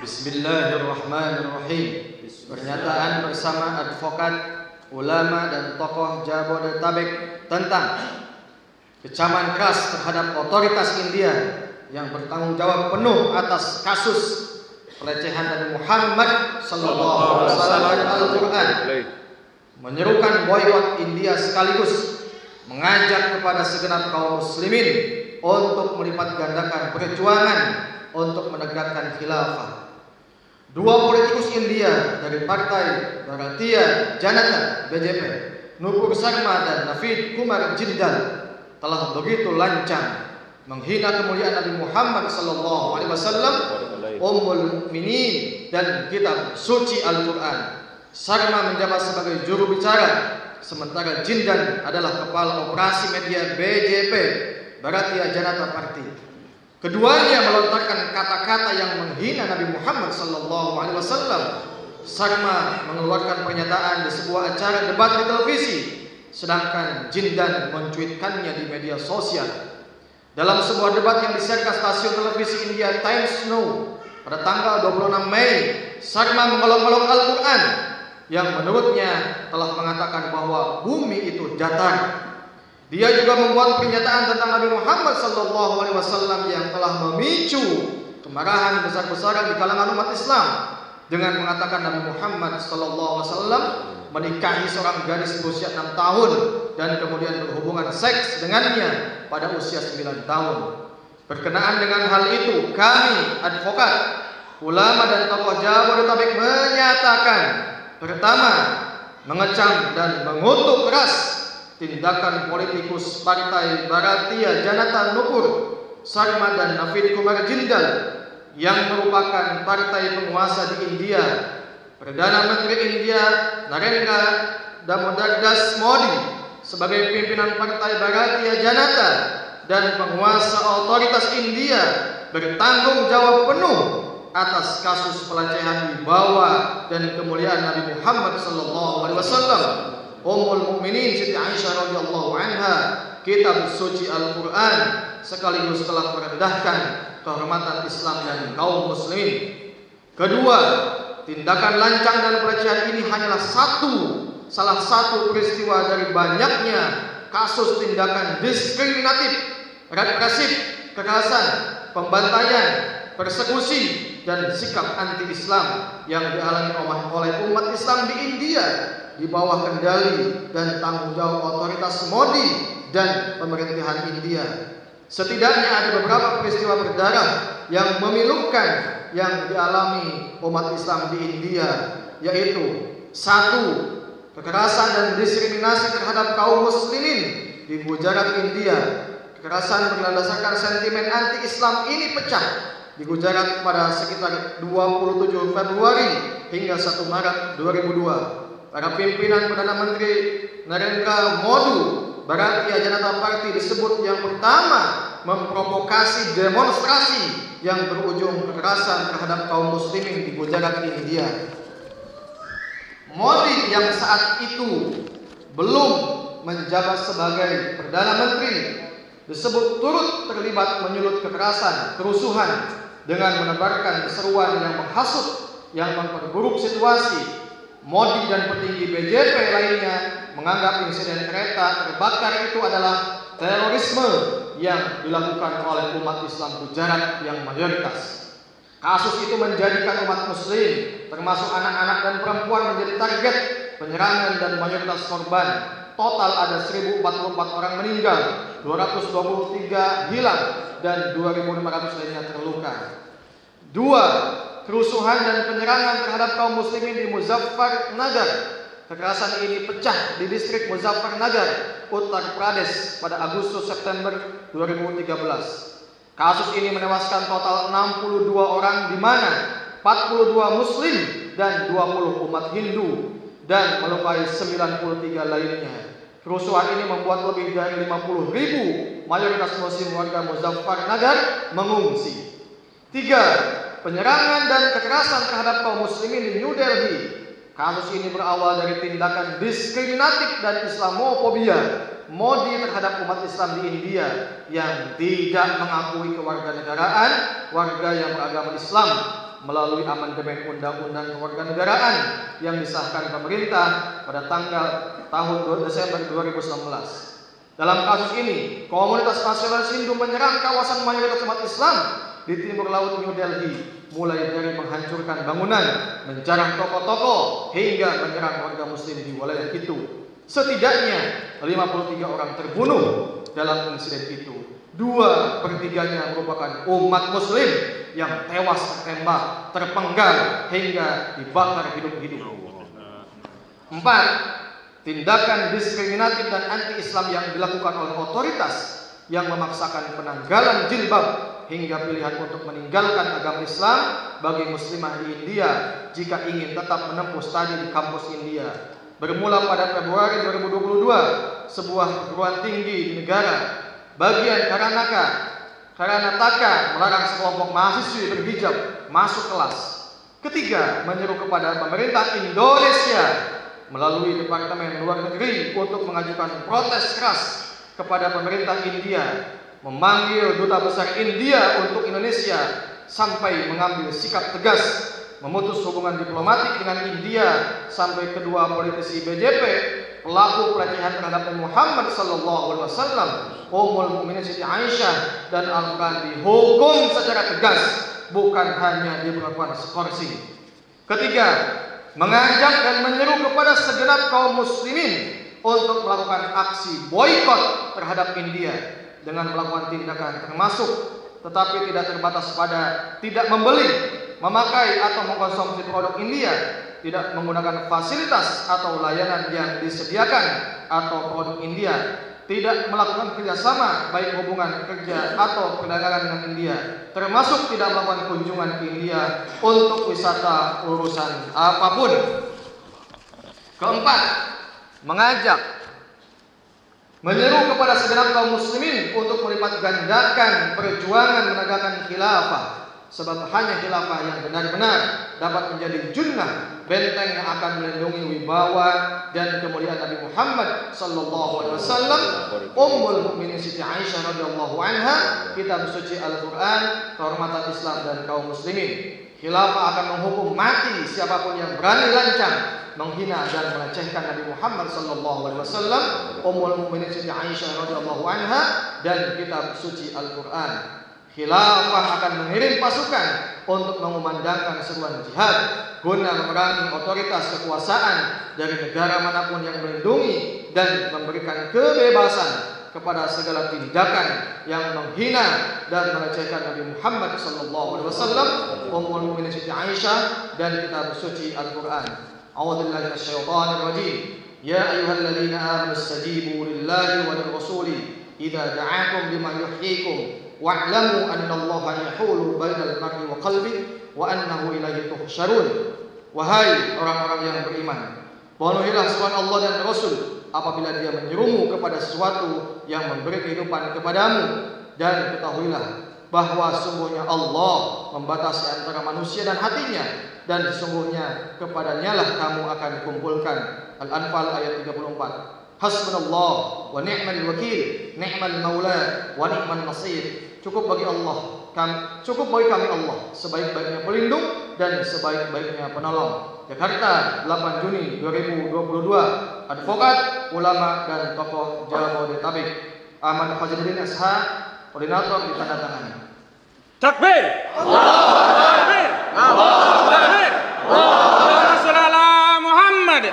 Bismillahirrahmanirrahim. Pernyataan bersama advokat, ulama dan tokoh Jabodetabek tentang kecaman keras terhadap otoritas India yang bertanggung jawab penuh atas kasus pelecehan Nabi Muhammad sallallahu alaihi wasallam dan Al-Qur'an, menyerukan boykot India sekaligus mengajak kepada segenap kaum muslimin untuk melipat gandakan perjuangan untuk menegakkan khilafah. Dua politikus India dari Partai Bharatiya Janata BJP, Nupur Sharma dan Naveed Kumar Jindal, telah begitu lancang menghina kemuliaan Nabi Muhammad sallallahu alaihi wasallam, Ummul Mukminin dan kitab suci Al-Qur'an. Sharma menjabat sebagai juru bicara, sementara Jindal adalah kepala operasi media BJP Bharatiya Janata Party. Keduanya melontarkan kata-kata yang menghina Nabi Muhammad sallallahu alaihi wasallam. Sharma mengeluarkan pernyataan di sebuah acara debat di televisi, sedangkan Jindal mencuitkannya di media sosial. Dalam sebuah debat yang disiarkan stasiun televisi India Times Now pada tanggal 26 Mei, Sharma mengolok-olok Al-Qur'an yang menurutnya telah mengatakan bahwa bumi itu datar. Dia juga membuat pernyataan tentang Nabi Muhammad sallallahu alaihi wasallam yang telah memicu kemarahan besar-besaran di kalangan umat Islam dengan mengatakan Nabi Muhammad sallallahu alaihi wasallam menikahi seorang gadis berusia 6 tahun dan kemudian berhubungan seks dengannya pada usia 9 tahun. Berkenaan dengan hal itu, kami advokat, ulama dan tokoh Jabodetabek menyatakan, pertama, mengecam dan mengutuk keras tindakan politikus Partai Bharatiya Janata Nupur Sharma dan Naveed Kumar Jindal yang merupakan partai penguasa di India. Perdana Menteri India Narendra Damodar Das Modi sebagai pimpinan Partai Bharatiya Janata dan penguasa otoritas India bertanggung jawab penuh atas kasus pelecehan wibawa dan kemuliaan Nabi Muhammad sallallahu alaihi wasallam, Ummul Mukminin Siti Aisyah radhiyallahu anha, kitab suci Al-Qur'an, sekaligus telah merendahkan kehormatan Islam dan kaum muslimin. Kedua, tindakan lancang dan pelecehan ini hanyalah salah satu peristiwa dari banyaknya kasus tindakan diskriminatif, represif, kekerasan, pembantaian, persekusi dan sikap anti-Islam yang dialami oleh umat Islam di India di bawah kendali dan tanggung jawab otoritas Modi dan pemerintahan India. Setidaknya ada beberapa peristiwa berdarah yang memilukan yang dialami umat Islam di India, yaitu 1. Kekerasan dan diskriminasi terhadap kaum muslimin di Gujarat, India. Kekerasan berlandaskan sentimen anti-Islam ini pecah di Gujarat pada sekitar 27 Februari hingga 1 Maret 2002. Para pimpinan Perdana Menteri Narendra Modi Bharatiya Janata Party disebut yang pertama memprovokasi demonstrasi yang berujung kekerasan terhadap kaum muslimin di Gujarat, India. Modi yang saat itu belum menjabat sebagai Perdana Menteri disebut turut terlibat menyulut kekerasan, kerusuhan dengan menebarkan seruan yang menghasut yang memperburuk situasi. Modi dan petinggi BJP lainnya menganggap insiden kereta terbakar itu adalah terorisme yang dilakukan oleh umat Islam Gujarat yang mayoritas. Kasus itu menjadikan umat muslim termasuk anak-anak dan perempuan menjadi target penyerangan dan mayoritas korban. Total ada 1044 orang meninggal, 223 hilang dan 2.500 lainnya terluka. 2. Kerusuhan dan penyerangan terhadap kaum muslimin di Muzaffarnagar. Kekerasan ini pecah di distrik Muzaffarnagar, Uttar Pradesh pada Agustus September 2013. Kasus ini menewaskan total 62 orang di mana 42 muslim dan 20 umat Hindu dan melukai 93 lainnya. Kerusuhan ini membuat lebih dari 50.000 mayoritas muslim warga Muzaffarnagar mengungsi. 3. Penyerangan dan kekerasan terhadap kaum muslimin di New Delhi. Kasus ini berawal dari tindakan diskriminatif dan Islamofobia Modi terhadap umat Islam di India yang tidak mengakui kewarganegaraan warga yang beragama Islam melalui amandemen Undang-Undang Kewarganegaraan yang disahkan pemerintah pada tahun Desember 2019. Dalam kasus ini, komunitas nasionalis Hindu menyerang kawasan mayoritas umat Islam di timur laut New Delhi, mulai dari menghancurkan bangunan, menjarah toko-toko, hingga menyerang warga muslim di wilayah itu. Setidaknya 53 orang terbunuh dalam insiden itu. 2/3 merupakan umat muslim yang tewas tertembak, terpenggal, hingga dibakar hidup-hidup. 4. Tindakan diskriminatif dan anti-Islam yang dilakukan oleh otoritas yang memaksakan penanggalan jilbab hingga pilihan untuk meninggalkan agama Islam bagi muslimah di India jika ingin tetap menempuh studi di kampus India. Bermula pada Februari 2022, sebuah perguruan tinggi di negara bagian Karnataka melarang sekelompok mahasiswi berhijab masuk kelas. Ketiga, menyeru kepada pemerintah Indonesia melalui Departemen Luar Negeri untuk mengajukan protes keras kepada pemerintah India, memanggil Duta Besar India untuk Indonesia sampai mengambil sikap tegas, memutus hubungan diplomatik dengan India sampai kedua politisi BJP, pelaku pelecehan terhadap Muhammad SAW, Ummul Mukminin Siti Aisyah dan Al-Quran dihukum secara tegas, bukan hanya diberlakukan sekursi. Ketiga, mengajak dan menyeru kepada segenap kaum muslimin untuk melakukan aksi boikot terhadap India dengan melakukan tindakan termasuk, tetapi tidak terbatas pada tidak membeli, memakai atau mengkonsumsi produk India, tidak menggunakan fasilitas atau layanan yang disediakan atau produk India, tidak melakukan kerjasama baik hubungan kerja atau perdagangan dengan India, termasuk tidak melakukan kunjungan ke India untuk wisata urusan apapun. Keempat, mengajak, menyeru kepada segenap kaum muslimin untuk melipat gandakan perjuangan menegakkan khilafah, sebab hanya khilafah yang benar-benar dapat menjadi junnah, benteng yang akan melindungi wibawa dan kemuliaan Nabi Muhammad SAW, Ummul Mukminin Siti Aisyah radhiyallahu anha, kitab suci Al-Quran, kehormatan Islam dan kaum muslimin. Khilafah akan menghukum mati siapapun yang berani lancang menghina dan melecehkan Nabi Muhammad SAW, Ummul Mukminin Siti Aisyah radhiyallahu anha dan kitab suci Al-Quran. Khilafah akan mengirim pasukan untuk mengumandangkan seruan jihad guna memerangi otoritas kekuasaan dari negara manapun yang melindungi dan memberikan kebebasan kepada segala tindakan yang menghina dan melecehkan Nabi Muhammad SAW, Ummul Mukminin Siti Aisyah dan kitab suci Al-Quran. A'udzubillahi minasyaitonir rajim. Ya ayyuhalladzina amanu istajibu lillahi wa lirrasuli idza da'akum lima yuhyikum wa'lamu annallaha yahulu bainal mar'i wa qalbi wa annahu ilaihi tuhsyarun. Wahai orang-orang yang beriman, penuhilah seruan Allah dan Rasul apabila dia menyerumu kepada sesuatu yang memberi kehidupan kepadamu, dan ketahuilah bahwa sungguhnya Allah membatasi antara manusia dan hatinya, dan sesungguhnya kepadanya lah kamu akan dikumpulkan. Al-Anfal ayat 34. Hasbunallah wa ni'mal wakil, ni'mal maula wa ni'man nasir. Cukup bagi kami Allah, sebaik-baiknya pelindung dan sebaik-baiknya penolong. Jakarta, 8 Juni 2022. Advokat, ulama dan tokoh Jabodetabek. Ahmad Fajruddin SH, koordinator ditandatangani. Takbir! Allahu Akbar! Takbir! Allahu Akbar! Muhammad!